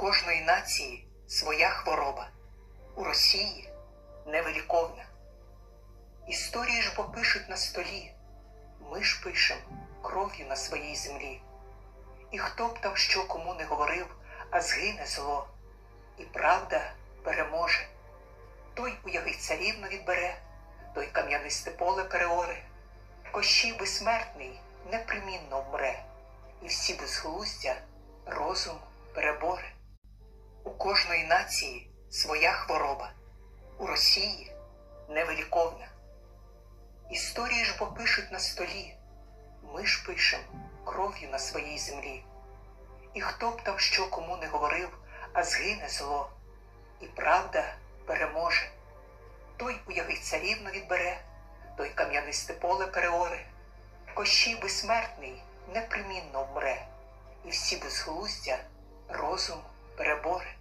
кожної нації своя хвороба, у Росії невиліковна. Історії ж бо пишуть на столі, ми ж пишем кров'ю на своїй землі. І хто б там що кому не говорив, а згине зло, і правда переможе. Той у яги царівну відбере, той кам'янисте поле переоре. Кощій безсмертний непримінно вмре, і всі безглуздя розум переборе. У кожної нації своя хвороба, у Росії невиліковна. Історії ж бо пишуть на столі, ми ж пишем кров'ю на своїй землі. І хто б там що кому не говорив, а згине зло, і правда переможе. Той у яги царівну відбере, той кам'янисте поле переоре. Кощій безсмертний непримінно вмре, і всі безглуздя розум переборе.